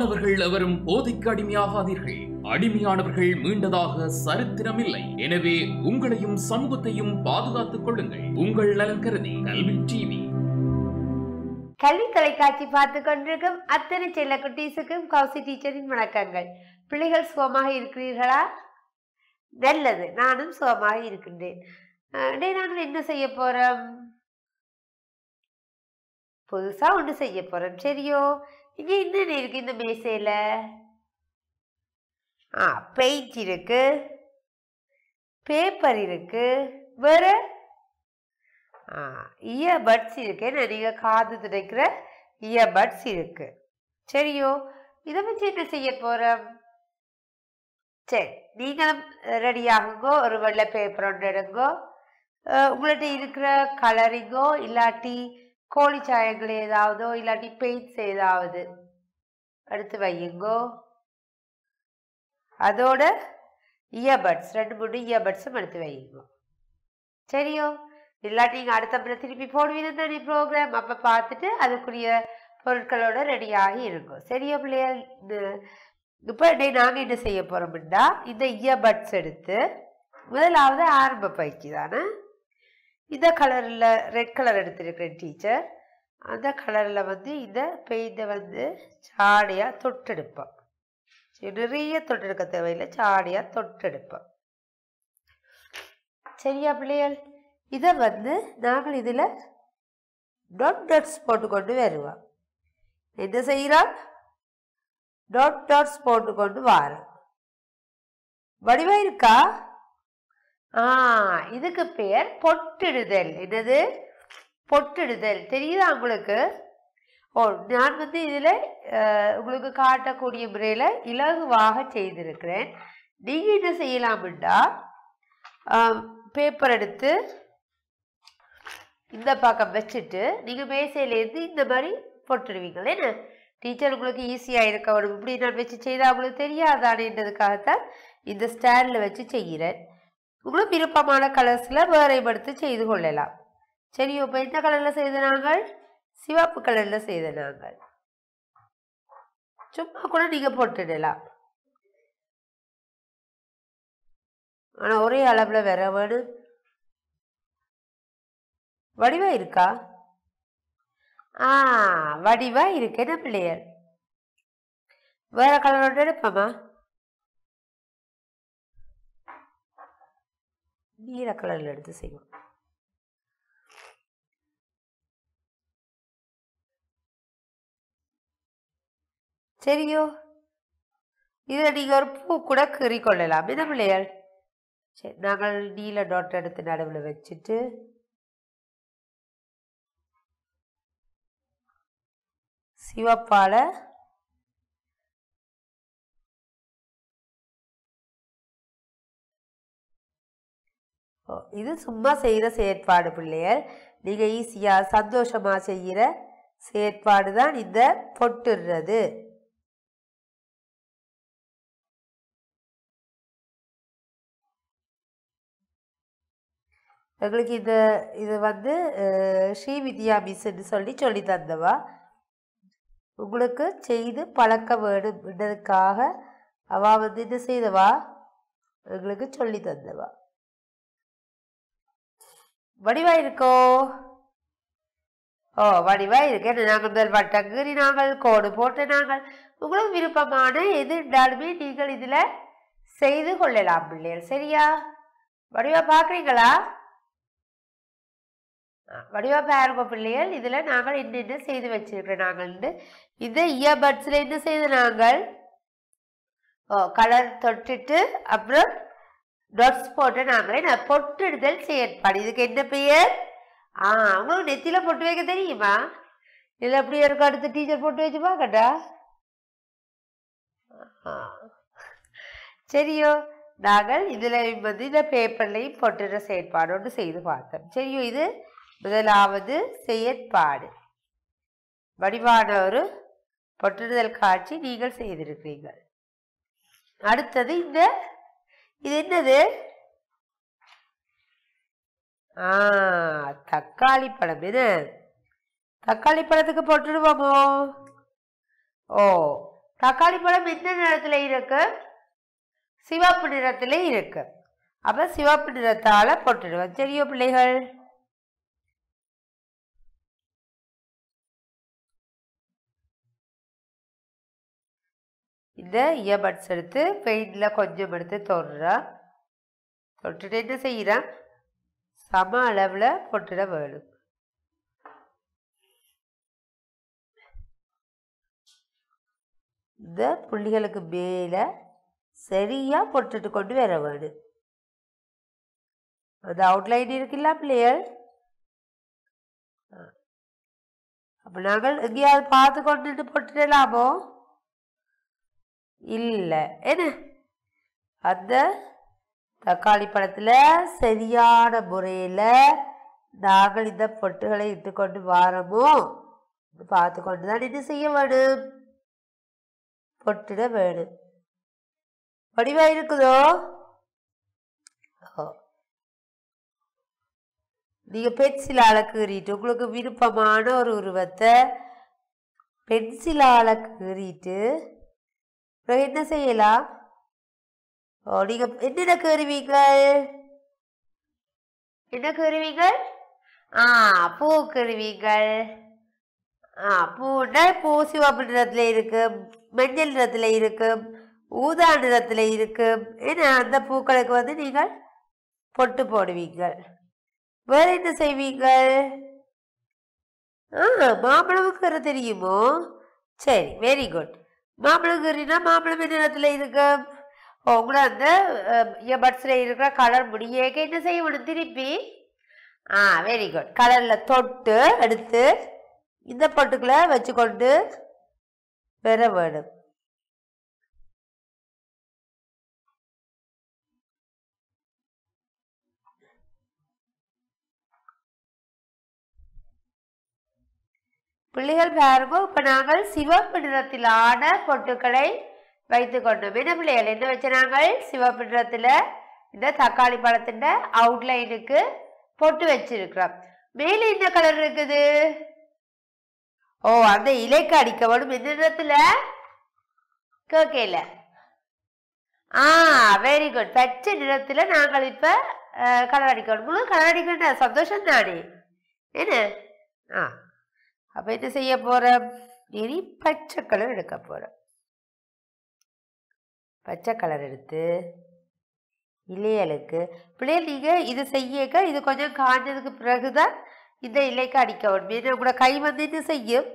மாணவர்கள் எவரும் போதைக்கு அடிமையாகாதீர்கள். அடிமையானவர்கள் மீண்டதாக சரித்திரமில்லை. எனவே உங்களையும் சமூகத்தையும் பாதுகாத்துக் கொள்ளுங்கள். உங்கள் நலன் கருதி கல்வி டிவி. கல்வி தொலைக்காட்சி பார்த்து கொண்டிருக்கும் அத்தனை செல்ல குட்டீஸுக்கும் கௌசி டீச்சரின் வணக்கங்கள். பிள்ளைகள் சுகமாக இருக்கிறீர்களா? நல்லது, நானும் சுகமாக இருக்கின்றேன். நாங்கள் என்ன செய்ய போறோம்? புதுசா ஒன்று செய்ய போறோம். சரியோ? இங்க என்னென்ன இருக்கு இந்த மேசையில? பெயிண்ட் இருக்கு, பேப்பர் இருக்கு, வேற இயர்பட்ஸ் இருக்கு. நீங்க காது துடைக்கிற இயர்பட்ஸ் இருக்கு. சரியோ? இதை வச்சு என்ன செய்ய போறோம்? சரி, நீங்களும் ரெடி ஆகுங்கோ. ஒரு வெள்ளை பேப்பர் ஒன்று எடுங்கோ. உங்கள்கிட்ட இருக்கிற கலரிங்கோ இல்லாட்டி கோழி சாயங்கள் ஏதாவதோ இல்லாட்டி பெயிண்ட்ஸ் ஏதாவது எடுத்து வையுங்கோ. அதோட இயர்பட்ஸ் 2-3 இயர்பட்ஸும் எடுத்து வையுங்கோ. சரியோ? இல்லாட்டி நீங்கள் அடுத்த முறை திருப்பி போடுவீங்க தானே ப்ரோக்ராம், அப்போ பார்த்துட்டு அதுக்குரிய பொருட்களோட ரெடியாகி இருக்கும். சரியா பிள்ளைகள்? இப்போ நாங்கள் என்ன செய்ய போகிறோம்னா, இந்த இயர்பட்ஸ் எடுத்து முதலாவது ஆரம்ப பயிற்சி தானே. இந்த கலரில் ரெட் கலர் எடுத்துருக்கிறேன் டீச்சர். அந்த கலரில் இந்த பெயிண்டை சாடையாக தொட்டெடுப்போம். நிறைய தொட்டெடுக்க தேவையில்லை, சாடையாக தொட்டெடுப்போம். சரியா பிள்ளைகள்? இதை நாங்கள் இதில் டாட்ஸ் போட்டுக்கொண்டு வருவோம். என்ன செய்கிறோம்? டாட்ஸ் போட்டுக்கொண்டு வரோம். வடிவா இருக்கா? இதுக்கு பேர் பொட்டிடுதல். என்னது? பொட்டிடுதல். தெரியுதா உங்களுக்கு? நான் இதில் உங்களுக்கு காட்டக்கூடிய முறையில் இலகுவாக செய்திருக்கிறேன். நீங்கள் என்ன செய்யலாம்டா, பேப்பர் எடுத்து இந்த பக்கம் வச்சுட்டு நீங்கள் மேசையிலேருந்து இந்த மாதிரி பொட்டுடுவீங்களே. என்ன டீச்சர் உங்களுக்கு ஈஸியாக இருக்க வேணும். இப்படி நான் வச்சு செய்தால் உங்களுக்கு தெரியாதானேன்றதுக்காகத்தான் இந்த ஸ்டாண்டில் வச்சு செய்கிறேன். உங்களுக்கு விருப்பமான கலர்ஸில் வேறைப்படுத்தி செய்து கொள்ளலாம். சரி, இப்போ எந்த கலரில் செய்த நாங்கள்? சிவப்பு கலரில் செய்த நாங்கள். சும்மா கூட நீங்கள் போட்டுடலாம். ஆனால் ஒரே அளவில் வேற வேணும். வடிவா இருக்கா? வடிவா இருக்கு. என்ன பிள்ளையர்? வேற கலரோட எடுப்போமா? நீல கலர்ல எடுத்து செய்வோம். சரியோ? இதுல நீங்க ஒரு பூ கூட கீறி கொள்ளலாம். என்ன பிள்ளைகள்? சரி, நாங்கள் நீல டாட் எடுத்து நடுவில் வச்சுட்டு சிவப்பால இது சும்மா செய்கிற செயற்பாடு பிள்ளைகள். நீங்கள் ஈஸியாக சந்தோஷமாக செய்கிற செயற்பாடு தான் இந்த பொட்டுறது. எங்களுக்கு இது ஸ்ரீவித்யா மிஸ்ன்னு சொல்லி தந்தவா. உங்களுக்கு செய்து பழக்க வேணும்ன்றதுக்காக அவ என்ன செய்தவா, எங்களுக்கு சொல்லி தந்தவா. வடிவா இருக்கோ? வடிவா இருக்கு. நாங்கள் முதல் வட்டம் கீறி நாங்கள் கோடு போட்டு நாங்கள் உங்களுக்கு விருப்பமான எது இருந்தாலுமே நீங்கள் இதில் செய்து கொள்ளலாம் பிள்ளைகள். சரியா? வடிவா பார்க்குறீங்களா? வடிவா பாருங்க பிள்ளைகள். இதில் நாங்கள் என்னென்ன செய்து வச்சிருக்கிறோம். நாங்கள் இந்த இயர்பட்ஸில் என்ன செய்த நாங்கள் கலர் தொட்டுட்டு அப்புறம் டாட்ஸ் போட்டு நாங்களே பொட்டுடுதல் செயற்பாடு. இதுக்கு என்ன பெயர்? உங்களுக்கு நெத்தியில பொட்டு வைக்க தெரியுமா? இதில் எப்படி இருக்கும்? அடுத்த டீச்சர் பொட்டு வச்சு பார்க்கட்டா? சரியோ? நாங்கள் இதில் இந்த பேப்பர்லையும் பொட்டுற செயற்பாடு ஒன்று செய்து பார்த்தோம். சரியோ? இது முதலாவது செயற்பாடு. வடிவான ஒரு பொட்டுடுதல் காட்சி நீங்கள் செய்திருக்கிறீர்கள். அடுத்தது இது என்னது? தக்காளி பழம். என்ன தக்காளி பழத்துக்கு போட்டுடுவோமோ? தக்காளி பழம் எந்த நிறத்துல இருக்கு? சிவப்பு நிறத்துல இருக்கு. அப்ப சிவப்பு நிறத்தால போட்டுடுவோம். சரியோ பிள்ளைகள்? இந்த இயர்பட்ஸ் எடுத்து பெயிண்ட்ல கொஞ்சம் எடுத்து தொடுறேன். தொட்டுட்டு என்ன செய்யறேன்? சம அளவுல போட்டுட வேணும். இந்த புள்ளிகளுக்கு மேல சரியா போட்டுட்டு கொண்டு வர வேணும். அந்த அவுட்லைன் இருக்குல்ல பிள்ளைகள், அப்ப நாங்கள் எங்கேயாவது பார்த்து கொண்டுட்டு போட்டுடலாமோ? இல்லை. என்ன அந்த தக்காளி பழத்துல சரியான முறையில நாங்கள் இந்த பொட்டுகளை இட்டுக்கொண்டு வாரமோ பார்த்து கொண்டுதான் என்ன செய்ய வேணும்? பொட்டுட வேணும். வடிவா இருக்குதோ? நீங்க பென்சிலால கீறிட்டு உங்களுக்கு விருப்பமான ஒரு உருவத்தை பென்சிலால கீறிட்டு என்ன செய்யலாம்? நீங்க என்னென்ன கீறுவீங்க? என்ன கீறுவீங்க? பூ கீறுவீங்க. பூன்னா பூ சிவப்பு நிறத்துல இருக்கு, மஞ்சள் நிறத்துல இருக்கு, ஊதா நிறத்துல இருக்கு. ஏன்னா அந்த பூக்களுக்கு வந்து நீங்கள் பொட்டு போடுவீங்க. வேற என்ன செய்வீங்க? மாம்பழம் கீற தெரியுமோ? சரி, வெரி குட். மாம்பழம் கீறினா மாம்பழம் என்ன நிறத்துல இருக்கு? உங்களை அந்த இயர்பட்ஸ்ல இருக்கிற கலர் முடியேக்க என்ன செய்யணும்? திருப்பி வெரி குட், கலர்ல தொட்டு எடுத்து இந்த பொட்டுக்குள்ள வச்சுக்கொண்டு பெற வேணும். பிள்ளைகள் பாருங்க, இப்ப நாங்கள் சிவப்பு நிறத்திலான பொட்டுக்களை வைத்து கொண்டோம். என்ன பிள்ளைகள், என்ன வச்ச நாங்கள் சிவப்பு நிறத்துல இந்த தக்காளி பழத்தின் அவுட்லைனுக்கு பொட்டு வச்சிருக்கிறோம். மேல என்ன கலர் இருக்குது? அந்த இலைக்கு அடிக்க வேணும். எந்த நிறத்துல? கேட்கல. வெரி குட், பச்சை நிறத்துல நாங்கள் இப்ப கலர் அடிக்கணும். முழு கலர் அடிக்கின்ற சந்தோஷம் தானே? என்ன அப்ப என்ன செய்ய போறோம்? இனி பச்சை கலர் எடுக்க போறோம். பச்சை கலர் எடுத்து இலைகளுக்கு பிள்ளைகள் நீங்க இது செய்யக்க இது கொஞ்சம் காஞ்சதுக்கு பிறகுதான் இந்த இலைக்கு அடிக்க வேணும். கூட கை வந்து என்ன செய்யும்?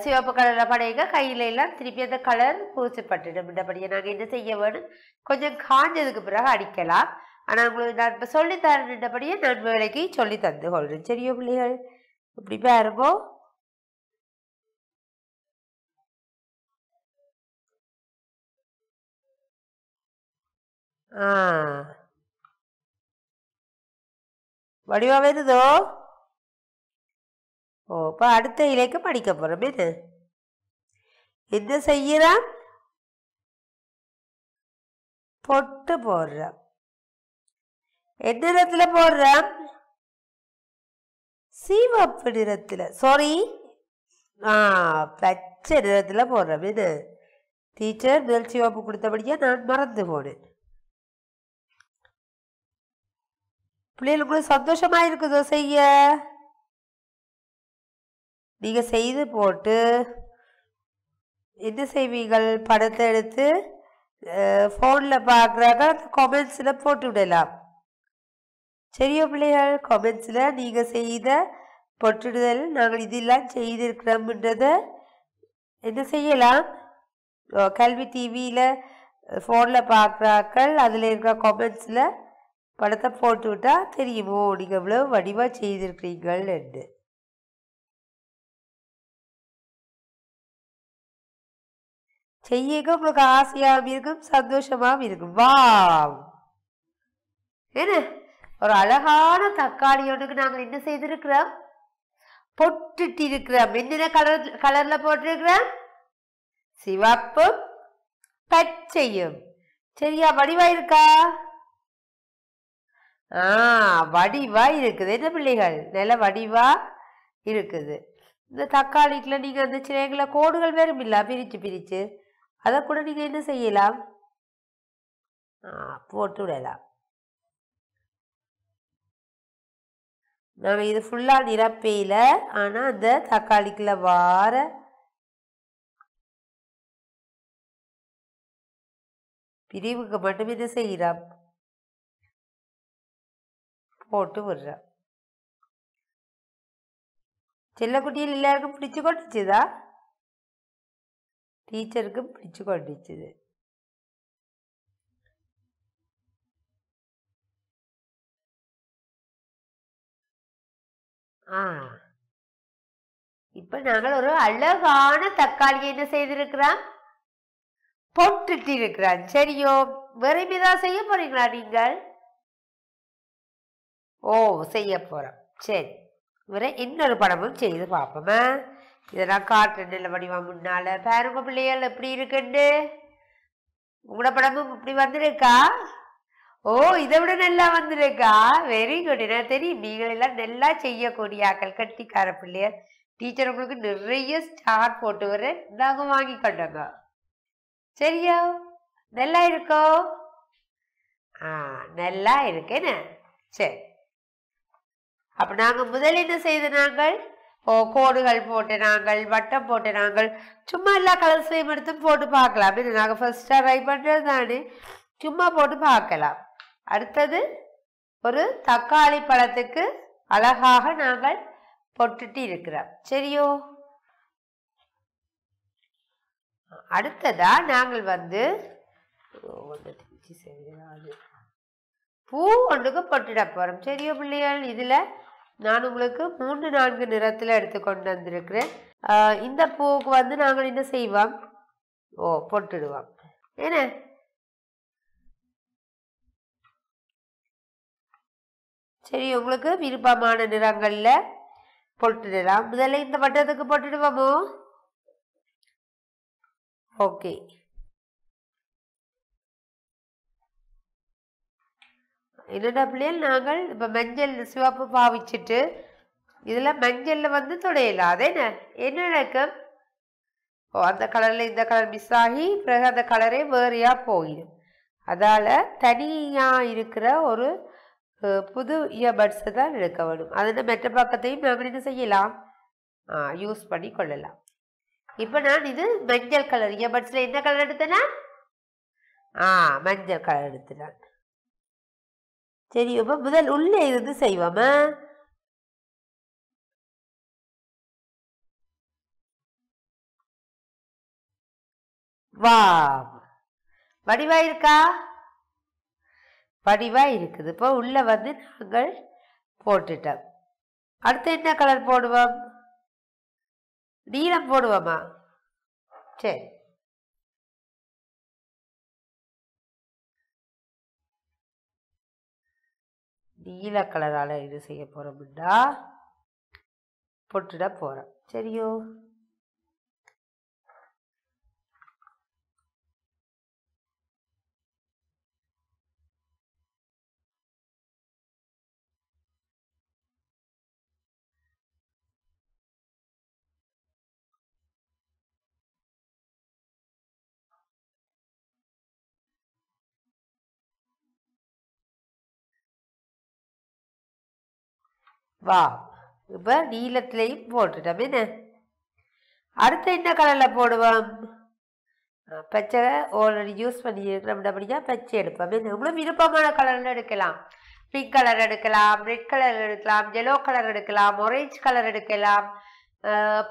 சிவப்பு கலர்ல படையங்க கையில எல்லாம் திருப்பி அந்த கலர் பூசப்பட்டுடும். இந்தபடியே நாங்க என்ன செய்ய வேணும்? கொஞ்சம் காஞ்சதுக்கு பிறகு அடிக்கலாம். ஆனா உங்களுக்கு நான் இப்ப சொல்லித்தரேன்டபடியே நான் வேலைக்கு சொல்லி தந்து கொள்றேன். சரியோ பிள்ளைகள்? இப்படி பாருங்கோ. வடிவா வருதோ? இப்ப அடுத்த இலைக்கு படிக்க போறோம். என்ன செய்யறோம்? பொட்டு போடுறோம். என்ன நிறத்துல போடுறோம்? சிவப்பு நிறத்துல, சாரி பச்சை நிறத்துல போடுறோம். என்ன டீச்சர் மேல் சிவப்பு கொடுத்தபடியா நான் மறந்து போனேன். பிள்ளைகளுக்கு சந்தோஷமா இருக்குதோ செய்ய? நீங்க செய்து போட்டு என்ன செய்வீங்கள்? படத்தை எடுத்து போன்ல பாக்குறாங்க, கமெண்ட்ஸ்ல போட்டு விடலாம். சரியோ பிள்ளைகள்? கமெண்ட்ஸ்ல நீங்க செய்த பொட்டுடுதல் நாங்கள் இதெல்லாம் செய்திருக்கிறோம்ன்றத என்ன செய்யலாம்? கல்வி டிவியில போன்ல பாக்குறாக்கள் அதுல இருக்கிற கமெண்ட்ஸ்ல படத்தை போட்டு விட்டா தெரியுமோ நீங்க இவ்வளவு வடிவா செய்திருக்கிறீர்கள் என்று. செய்யக்க உங்களுக்கு ஆசையாகவும் இருக்கும், சந்தோஷமாகவும் இருக்கும். வா, என்ன ஒரு அழகான தக்காளி ஒன்றுக்கு நாங்கள் என்ன செய்திருக்கிறோம்? பொட்டுட்டு இருக்கிறோம். என்னென்ன கலர்ல போட்டிருக்கிறோம்? சிவப்பும் பச்சையும். சரியா? வடிவா இருக்கா? வடிவா இருக்குது. என்ன பிள்ளைகள்? நல்ல வடிவா இருக்குது. இந்த தக்காளிக்குள்ள நீங்கள் அந்த சிலைகளை கோடுகள் வரும் இல்லை பிரித்து அதை கூட நீங்கள் என்ன செய்யலாம் போட்டு விடலாம். நாங்கள் இது ஃபுல்லாக நிரப்பையில் ஆனால் அந்த தக்காளிக்குள்ள வார பிரிவுக்கு மட்டும் என்ன செய்கிறோம் போட்டு விடுறோம். செல்லக்குட்டியில் எல்லாருக்கும் பிடிச்சு கொண்டுச்சுதா? டீச்சருக்கும் பிடிச்சு கொண்டுச்சுது. இப்ப நாங்கள் ஒரு அழகான தக்காளியை என்ன செய்திருக்கிறோம் பொட்டுட்டு இருக்கிறான். சரியோ, வெறுமைதான் செய்ய போறீங்களா நீங்கள்? செய்ய போறோம். சரி, வேற இன்னொரு படமும் செய்து பார்ப்போமா? இதை நான் காட்டுறேன் நல்ல வடிவா முன்னால. பாருங்க பிள்ளைகள் எப்படி இருக்குன்னு. உங்களோட படமும் இப்படி வந்திருக்கா? இதை விட நல்லா வந்திருக்கா? Very good. எனக்கு தெரியும் நீங்கள் எல்லாம் நல்லா செய்யக்கூடிய ஆக்கள், கட்டிக்கார பிள்ளையர். டீச்சர் உங்களுக்கு நிறைய ஸ்டார் போட்டு வர நாங்கள் வாங்கி கொண்டோங்க. சரியா? நல்லா இருக்கோ? நல்லா இருக்கேன்னு. சரி, அப்ப நாங்கள் முதல் என்ன செய்த நாங்கள் கோடுகள் போட்டு நாங்கள் வட்டம் போட்டு நாங்கள் சும்மா எல்லா கலர்ஸையும் எடுத்து போட்டு பார்க்கலாம். இது நாங்கள் ஃபர்ஸ்டா ட்ரை பண்ணுறது தானே, சும்மா போட்டு பார்க்கலாம். அடுத்தது ஒரு தக்காளி பழத்துக்கு அழகாக நாங்கள் போட்டுட்டு இருக்கிறோம். சரியோ? அடுத்ததா நாங்கள் பூ ஒன்றுக்கு பொட்டுட போறோம். சரியோ பிள்ளைகள்? இதுல நான் உங்களுக்கு 3-4 நிறத்துல எடுத்து கொண்டு வந்திருக்கிறேன். இந்த பூவுக்கு நாங்கள் என்ன செய்வோம் பொட்டுடுவோம். என்ன சரி, உங்களுக்கு விருப்பமான நிறங்கள்ல பொட்டுடலாம். முதல்ல இந்த வட்டத்துக்கு பொட்டுடுவோமோ? ஓகே. என்னடா பிள்ளைகள், நாங்கள் இப்ப மஞ்சள் சிவப்பு பாவிச்சுட்டு இதுல மஞ்சள்ல தொடையலாம். அது என்ன நடக்கும்? அந்த கலர்ல இந்த கலர் மிஸ் ஆகி பிறகு அந்த கலரே வேறையா போயிடும். அதால தனியா இருக்கிற ஒரு புது இயர்பட்ஸை தான் எடுக்க வேணும். அதில் மெட்ட பக்கத்தையும் நாங்கள் என்ன செய்யலாம் யூஸ் பண்ணி கொள்ளலாம். இப்போ நான் இது மஞ்சள் கலர் இயர்பட்ஸில் என்ன கலர் எடுத்தேன்னா மஞ்சள் கலர் எடுத்துட்டேன். சரி, இப்போ முதல் உள்ளே இருந்து செய்வோமா? வா, வடிவா இருக்கா? வடிவா இருக்குது. இப்போ உள்ள நாங்கள் போட்டுட்டோம். அடுத்து என்ன கலர் போடுவோம்? நீலம் போடுவோமா? சரி, நீல கலரால இது செய்ய போறோம்டா, போட்டுட போறோம். சரியோ? வா, இப்போ நீலத்திலையும் போட்டுட்டோம். என்ன அடுத்து என்ன கலர்ல போடுவோம்? பச்சை ஆல்ரெடி யூஸ் பண்ணியிருக்கிறோம்னா பச்சை எடுப்போம். உங்களுக்கு விருப்பமான கலர்ல எடுக்கலாம். பிங்க் கலர் எடுக்கலாம், ரெட் கலர் எடுக்கலாம், yellow கலர் எடுக்கலாம், ஆரஞ்சு கலர் எடுக்கலாம்,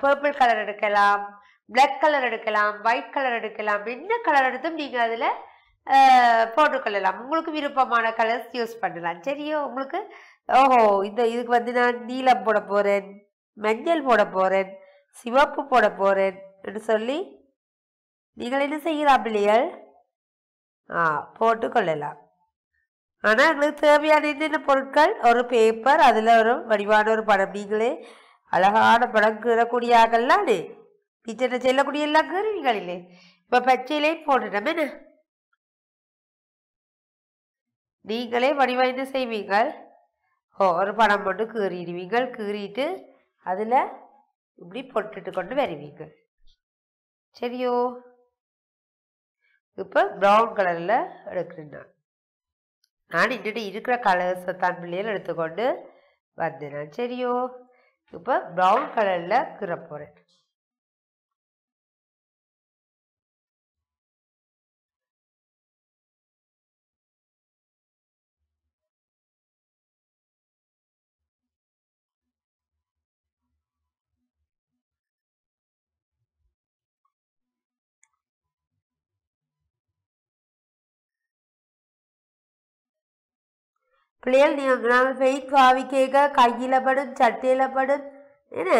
பர்பிள் கலர் எடுக்கலாம், பிளாக் கலர் எடுக்கலாம், ஒயிட் கலர் எடுக்கலாம். என்ன கலர் எடுத்தும் நீங்கள் அதில் போட்டுக்கொள்ளலாம். உங்களுக்கு விருப்பமான கலர்ஸ் யூஸ் பண்ணலாம். சரியோ? உங்களுக்கு இதுக்கு நான் நீலம் போட போறேன், மஞ்சள் போட போறேன், சிவப்பு போட போறேன் என்று சொல்லி நீங்கள் என்ன செய்யலாம் பிள்ளைகள்? போட்டுக்கொள்ளலாம். ஆனால் எங்களுக்கு தேவையான என்னென்ன பொருட்கள்? ஒரு பேப்பர், அதில் ஒரு வடிவான ஒரு படம். நீங்களே அழகான படம் கீறக்கூடிய ஆகலானே, டீச்சர் செல்லக்கூடிய எல்லாம் கீறுவீங்களே. இப்போ பச்சையிலே போட்டுட்டோம். என்ன நீங்களே வடிவா என்ன செய்வீங்கள்? ஒரு படம் மட்டும் கீறிடுவீங்கள். கீறிட்டு அதில் இப்படி போட்டுட்டு கொண்டு வருவீங்க. சரியோ? இப்போ ப்ரௌன் கலரில் எடுக்கிறேன். நான் இன்னும் இருக்கிற கலர்ஸை தான் பிள்ளைகள் எடுத்துக்கொண்டு வந்தேன். சரியோ? இப்போ ப்ரௌன் கலரில் கீற போகிறேன். பிள்ளைகள் நாங்கள் பெயிண்ட் பாவிக்க கையில் படும், சட்டையில் படும், என்ன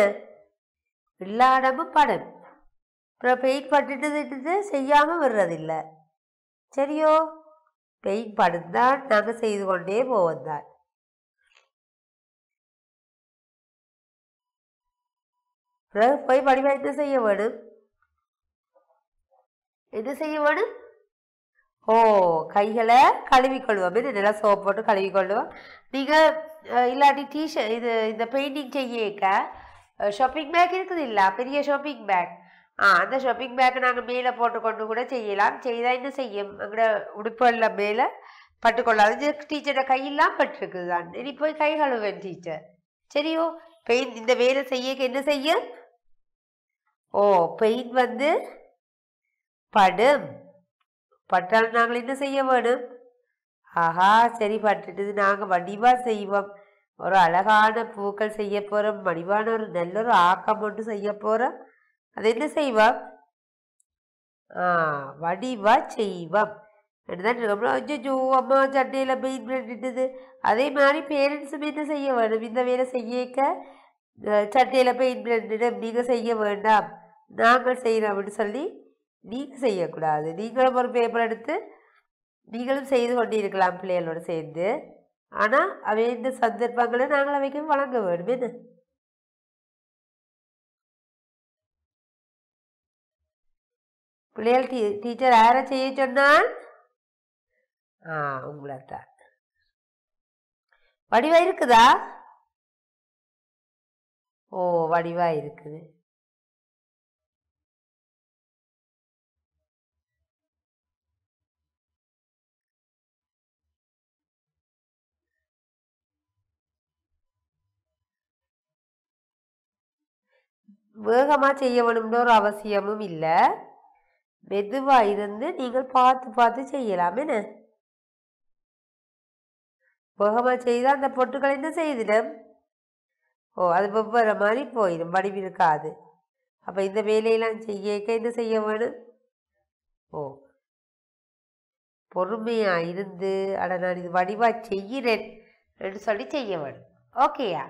எல்லா இடமும் படும். அப்புறம் பெயிண்ட் பட்டுட்டு செய்யாமல் விடுறதில்லை. சரியோ? பெயிண்ட் படுந்தான் நாங்கள் செய்து கொண்டே போவதுதான். பிறகு போய் படிவா என்ன செய்ய வேணும்? என்ன செய்ய வேணும்? ஓ, கைகளை கழுவிக்கொள்வோம். இது நல்லா சோப் போட்டு கழுவிக்கொள்வோம். நீங்கள் இல்லாட்டி டீஷர்ட் இந்த பெயிண்டிங் செய்யக்க ஷாப்பிங் பேக் இருக்குது இல்லை, பெரிய ஷாப்பிங் பேக். அந்த ஷாப்பிங் பேக்கை நாங்கள் மேலே போட்டுக்கொண்டு கூட செய்யலாம். செய்தால் என்ன செய்யும்? அங்கே உடுப்பெல்லாம் மேலே பட்டுக்கொள்ளாது. டீச்சரோட கையெல்லாம் பட்டுருக்குது தான். இனி போய் கை கழுவேன் டீச்சர். சரியோ? பெயிண்ட் இந்த வேலை செய்யக்க என்ன செய்யும்? ஓ, பெயிண்ட் படும். பட்டால் நாங்கள் என்ன செய்ய வேணும்? ஆஹா, சரி, பட்டுட்டு நாங்கள் வடிவாக செய்வோம். ஒரு அழகான பூக்கள் செய்ய போகிறோம். வடிவான ஒரு நல்ல ஒரு ஆக்கம் ஒன்று செய்ய போகிறோம். அது என்ன செய்வோம்? வடிவாக செய்வோம். தான் அஞ்சோ அம்மா சட்டையில் பெயிண்ட் பண்ணிட்டுது. அதே மாதிரி பேரண்ட்ஸும் என்ன செய்ய வேணும்? இந்த வேலை செய்யக்க சட்டையில் பெயிண்ட் பண்ணிட்டு நீங்கள் செய்ய வேண்டாம், நாங்கள் செய்கிறோம்னு சொல்லி நீங்கள் செய்யக்கூடாது. நீங்களும் ஒரு பேப்பர் எடுத்து நீங்களும் செய்து கொண்டு இருக்கலாம் பிள்ளைகளோடு சேர்ந்து. ஆனால் அவை இந்த சந்தர்ப்பங்களை நாங்கள் அவைக்கு வழங்க வேண்டும். என்ன பிள்ளைகள் டீச்சர் யாரை செய்ய சொன்னால்? உங்களைத்தான். வடிவா இருக்குதா? ஓ, வடிவா இருக்குது. வேகமாக செய்ய வேணும்னு ஒரு அவசியமும் இல்லை. மெதுவாக இருந்து நீங்கள் பார்த்து பார்த்து செய்யலாம். என்ன வேகமாக செய்தால் அந்த பொட்டுக்கள் என்ன செய்திடும்? ஓ, அது வெவ்வேறு மாதிரி போயிடும், வடிவிருக்காது. அப்போ இந்த வேலையெல்லாம் செய்யக்க என்ன செய்ய வேணும்? ஓ, பொறுமையாக இருந்து நான் இது வடிவாக செய்கிறேன் என்று சொல்லி செய்ய வேணும். ஓகேயா?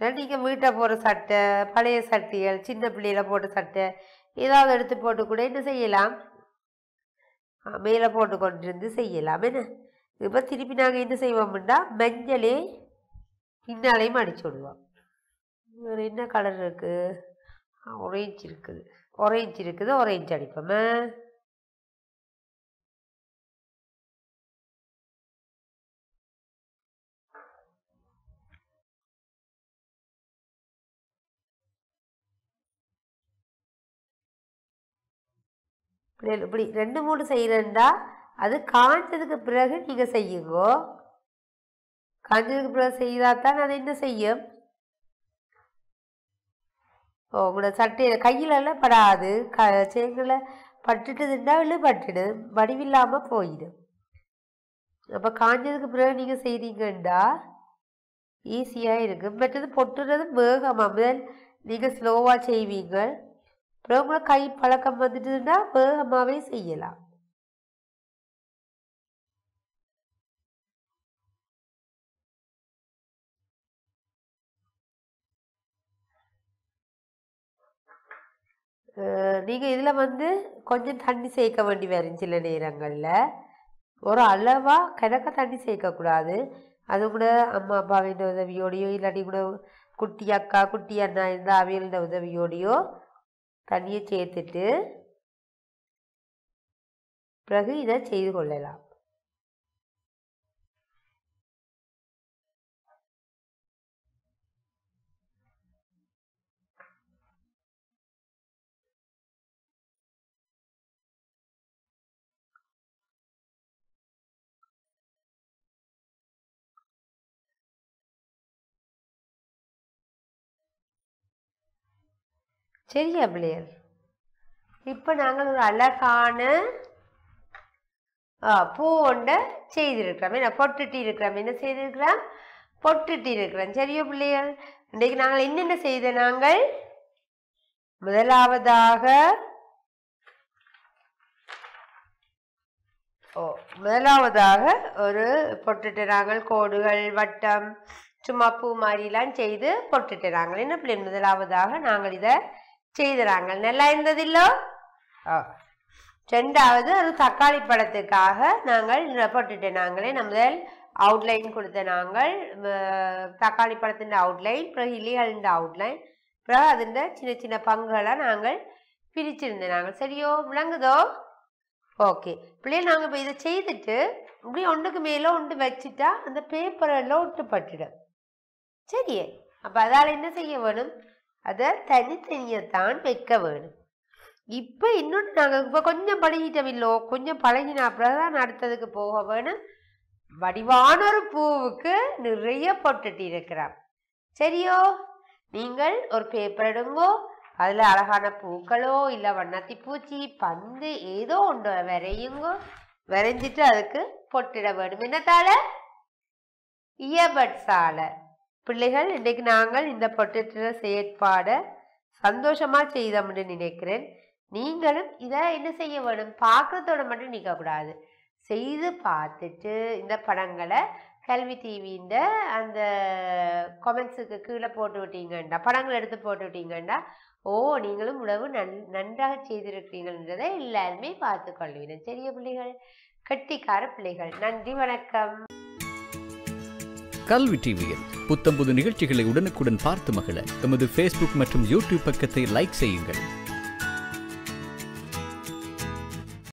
நீங்கள் வீட்டை போகிற சட்டை, பழைய சட்டைகள், சின்ன பிள்ளையில போட்ட சட்டை ஏதாவது எடுத்து போட்டு கூட என்ன செய்யலாம்? மேலே போட்டு கொண்டிருந்து செய்யலாம். என்ன இப்போ திருப்பி நாங்கள் என்ன செய்வோம்னா மஞ்சளே பின்னாலையும் அடிச்சு விடுவோம். வேறு என்ன கலர் இருக்குது? ஒரேஞ்ச் இருக்குது. ஒரேஞ்ச் அடிப்போமே. இப்படி 2-3 செய்கிறேன்டா அது காஞ்சதுக்கு பிறகு நீங்கள் செய்யுங்கோ. காஞ்சதுக்கு பிறகு செய்தால் தான் அது என்ன செய்யும்? உங்களோட சட்டையில் கையிலெல்லாம் படாது. செங்கலை பட்டுட்டுதுண்டா இழுபட்டுடு, வடிவில்லாமல் போயிடும். அப்போ காஞ்சதுக்கு பிறகு நீங்கள் செய்தீங்கண்டா ஈஸியாக இருக்கும். மற்றது பொட்டுறது வேகமாக முதல் நீங்கள் ஸ்லோவாக செய்வீங்க. அப்புறம் உங்களை கை பழக்கம் வந்துட்டுதுன்னா வேகமாகவே செய்யலாம். நீங்கள் இதில் கொஞ்சம் தண்ணி சேர்க்க வேண்டி வரும் சில நேரங்களில். ஒரு அளவாக கிடக்க தண்ணி சேர்க்கக்கூடாது. அது கூட அம்மா அப்பாவின் உதவியோடையோ இல்லாட்டி கூட குட்டி அக்கா குட்டி அண்ணா இருந்தால் அவியலோட உதவியோடையோ தண்ணியை சேர்த்துட்டு பிறகு இதை செய்து கொள்ளலாம். சரியா பிள்ளைகள்? இப்போ நாங்கள் ஒரு அழகான பூ ஒன்றை செய்திருக்கிறோம். என்ன பொட்டுட்டி இருக்கிறோம்? என்ன செய்திருக்கிறோம்? பொட்டுட்டி இருக்கிறோம். சரியா பிள்ளைகள்? இன்றைக்கு நாங்கள் என்னென்ன செய்த? நாங்கள் முதலாவதாக ஒரு பொட்டுட்டு நாங்கள் கோடுகள் வட்டம் சும்மா பூ மாதிரிலாம் செய்து பொட்டுட்டு நாங்கள் என்ன பிள்ளை முதலாவதாக நாங்கள் இதை செய்துறாங்க. நல்லா இருந்ததில்லோ? ரெண்டாவது ஒரு தக்காளி பழத்துக்காக நாங்கள் பொட்டுட்டு நாங்களே முதல் அவுட்லைன் கொடுத்த நாங்கள் தக்காளி பழத்தின் அவுட்லைன், பிறகு இலைகளின் அவுட்லைன், பிறகு அதில் சின்ன சின்ன பங்குகளை நாங்கள் பிரிச்சிருந்தோம் நாங்கள். சரியோ? விளங்குதோ? ஓகே பிள்ளைகள், நாங்கள் இப்போ இதை செய்துட்டு இப்படி ஒன்றுக்கு மேலே ஒன்று வச்சுட்டா அந்த பேப்பரெல்லாம் ஒட்டுப்பட்டுடும். சரியே? அப்போ அதால் என்ன செய்ய வேணும்? அதை தனித்தனியத்தான் வைக்க வேணும். இப்போ இன்னொன்று நாங்கள் இப்போ கொஞ்சம் பழகிட்டோம் இல்லோ? கொஞ்சம் பழகினா அப்புறம் தான் அடுத்ததுக்கு போக வேணும். வடிவான ஒரு பூவுக்கு நிறைய பொட்டுட்டி இருக்கிறான். சரியோ? நீங்கள் ஒரு பேப்பர் எடுங்கோ, அதில் அழகான பூக்களோ இல்லை வண்ணாத்தி பூச்சி பந்து ஏதோ ஒன்று வரையுங்கோ. வரைஞ்சிட்டு அதுக்கு பொட்டிட வேணும். என்னத்தால? இயர்பட்ஸால. பிள்ளைகள், இன்றைக்கு நாங்கள் இந்த பொட்டுற செயற்பாடை சந்தோஷமாக செய்தோம்னு நினைக்கிறேன். நீங்களும் இதை என்ன செய்ய வேணும்? பார்க்குறதோட மட்டும் நிற்கக்கூடாது. செய்து பார்த்துட்டு இந்த படங்களை கல்வி டிவின்ற அந்த கமெண்ட்ஸுக்கு கீழே போட்டு விட்டீங்கண்டா, படங்கள் எடுத்து போட்டு விட்டீங்கண்டா, ஓ நீங்களும் உணவு நன்றாக செய்திருக்கிறீங்கன்றதை எல்லாருமே பார்த்து கொள்வீங்க. சரியா பிள்ளைகள்? கெட்டிக்கார பிள்ளைகள். நன்றி, வணக்கம். கல்வி டிவியில் புத்தம்புது நிகழ்ச்சிகளை உடனுக்குடன் பார்த்து மகிழ எமது Facebook மற்றும் YouTube பக்கத்தை லைக் செய்யுங்கள்.